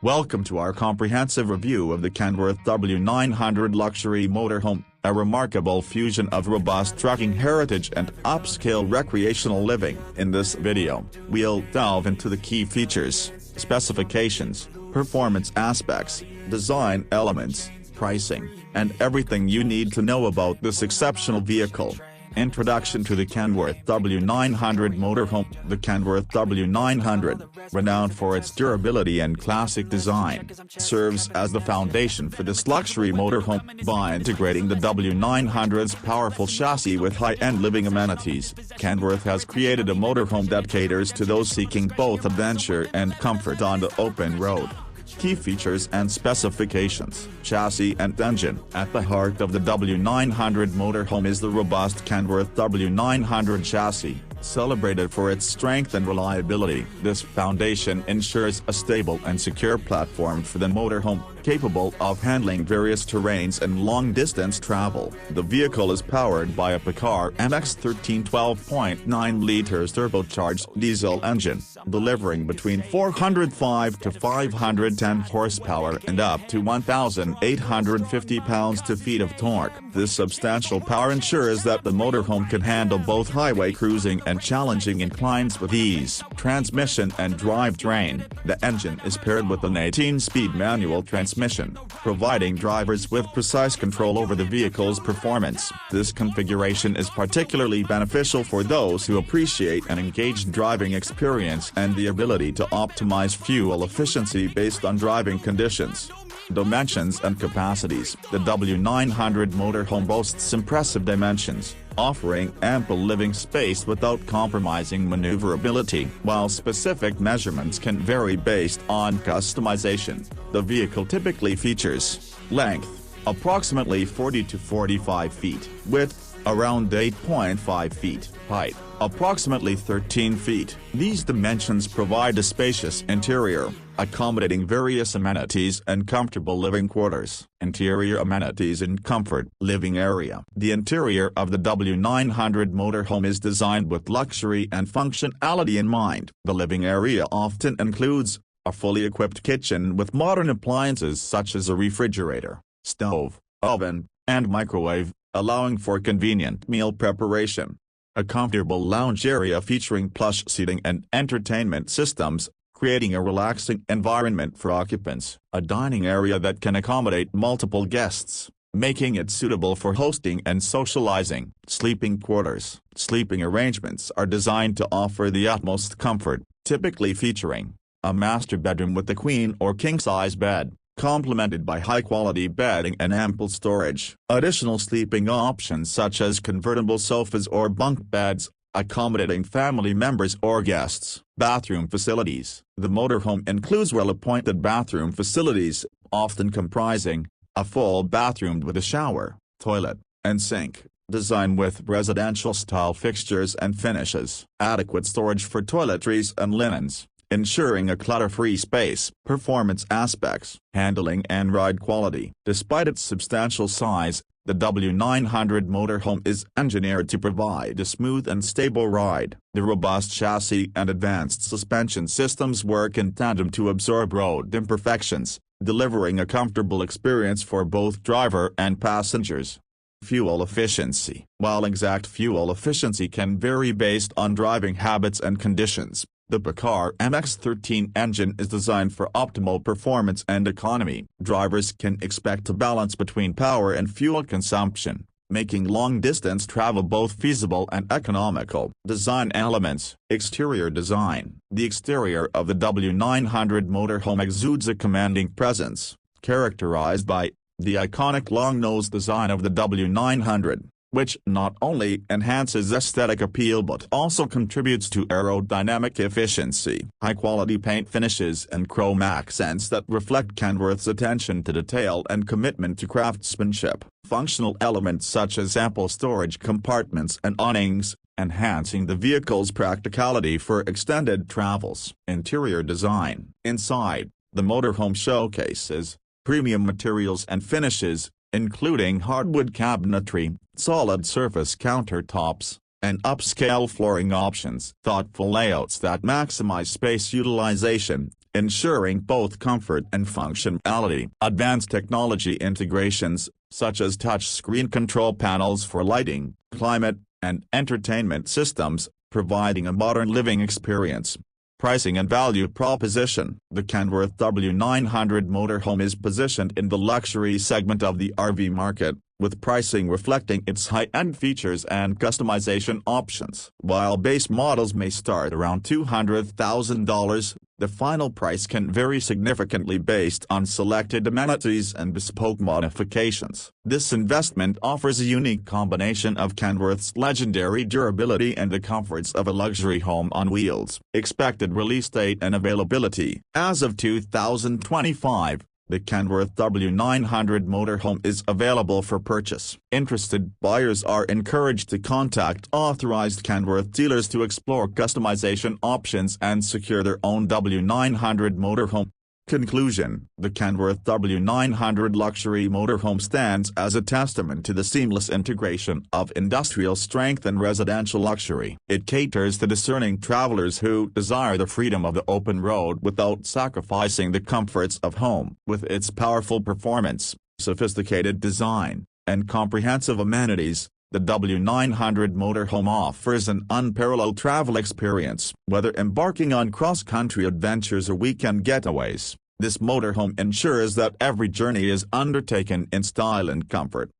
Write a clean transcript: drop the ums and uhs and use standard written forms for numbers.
Welcome to our comprehensive review of the Kenworth W900 Luxury Motorhome, a remarkable fusion of robust trucking heritage and upscale recreational living. In this video, we'll delve into the key features, specifications, performance aspects, design elements, pricing, and everything you need to know about this exceptional vehicle. Introduction to the Kenworth W900 Motorhome. The Kenworth W900, renowned for its durability and classic design, serves as the foundation for this luxury motorhome. By integrating the W900's powerful chassis with high-end living amenities, Kenworth has created a motorhome that caters to those seeking both adventure and comfort on the open road. Key features and specifications. Chassis and engine. At the heart of the W900 motorhome is the robust Kenworth W900 chassis, celebrated for its strength and reliability. This foundation ensures a stable and secure platform for the motorhome, capable of handling various terrains and long-distance travel. The vehicle is powered by a Paccar MX-13 12.9 liters turbocharged diesel engine, delivering between 405 to 510 horsepower and up to 1,850 pounds-feet of torque. This substantial power ensures that the motorhome can handle both highway cruising and challenging inclines with ease. Transmission and drivetrain. The engine is paired with an 18-speed manual transmission, providing drivers with precise control over the vehicle's performance. This configuration is particularly beneficial for those who appreciate an engaged driving experience and the ability to optimize fuel efficiency based on driving conditions. Dimensions and capacities. The W900 motorhome boasts impressive dimensions, offering ample living space without compromising maneuverability. While specific measurements can vary based on customization, the vehicle typically features length, approximately 40 to 45 feet, width, around 8.5 feet, height, approximately 13 feet. These dimensions provide a spacious interior, accommodating various amenities and comfortable living quarters. Interior amenities and comfort. Living area. The interior of the W900 motorhome is designed with luxury and functionality in mind. The living area often includes a fully equipped kitchen with modern appliances such as a refrigerator, stove, oven, and microwave, allowing for convenient meal preparation. A comfortable lounge area featuring plush seating and entertainment systems, creating a relaxing environment for occupants. A dining area that can accommodate multiple guests, making it suitable for hosting and socializing. Sleeping quarters. Sleeping arrangements are designed to offer the utmost comfort, typically featuring a master bedroom with a queen or king-size bed, complemented by high-quality bedding and ample storage. Additional sleeping options such as convertible sofas or bunk beds, accommodating family members or guests. Bathroom facilities. The motorhome includes well-appointed bathroom facilities, often comprising a full bathroom with a shower, toilet, and sink, designed with residential-style fixtures and finishes. Adequate storage for toiletries and linens, ensuring a clutter-free space. Performance aspects. Handling and ride quality. Despite its substantial size, the W900 motorhome is engineered to provide a smooth and stable ride. The robust chassis and advanced suspension systems work in tandem to absorb road imperfections, delivering a comfortable experience for both driver and passengers. Fuel efficiency. While exact fuel efficiency can vary based on driving habits and conditions, the Paccar MX-13 engine is designed for optimal performance and economy. Drivers can expect a balance between power and fuel consumption, making long-distance travel both feasible and economical. Design elements. Exterior design. The exterior of the W900 motorhome exudes a commanding presence, characterized by the iconic long-nose design of the W900, which not only enhances aesthetic appeal but also contributes to aerodynamic efficiency. High-quality paint finishes and chrome accents that reflect Kenworth's attention to detail and commitment to craftsmanship. Functional elements such as ample storage compartments and awnings, enhancing the vehicle's practicality for extended travels. Interior design. Inside, the motorhome showcases premium materials and finishes, including hardwood cabinetry, solid surface countertops, and upscale flooring options. Thoughtful layouts that maximize space utilization, ensuring both comfort and functionality. Advanced technology integrations, such as touchscreen control panels for lighting, climate, and entertainment systems, providing a modern living experience. Pricing and value proposition. The Kenworth W900 motorhome is positioned in the luxury segment of the RV market, with pricing reflecting its high-end features and customization options. While base models may start around $200,000, the final price can vary significantly based on selected amenities and bespoke modifications. This investment offers a unique combination of Kenworth's legendary durability and the comforts of a luxury home on wheels. Expected release date and availability. As of 2025, the Kenworth W900 motorhome is available for purchase. Interested buyers are encouraged to contact authorized Kenworth dealers to explore customization options and secure their own W900 motorhome. Conclusion. The Kenworth W900 Luxury Motorhome stands as a testament to the seamless integration of industrial strength and residential luxury. It caters to discerning travelers who desire the freedom of the open road without sacrificing the comforts of home. With its powerful performance, sophisticated design, and comprehensive amenities, the W900 motorhome offers an unparalleled travel experience. Whether embarking on cross-country adventures or weekend getaways, this motorhome ensures that every journey is undertaken in style and comfort.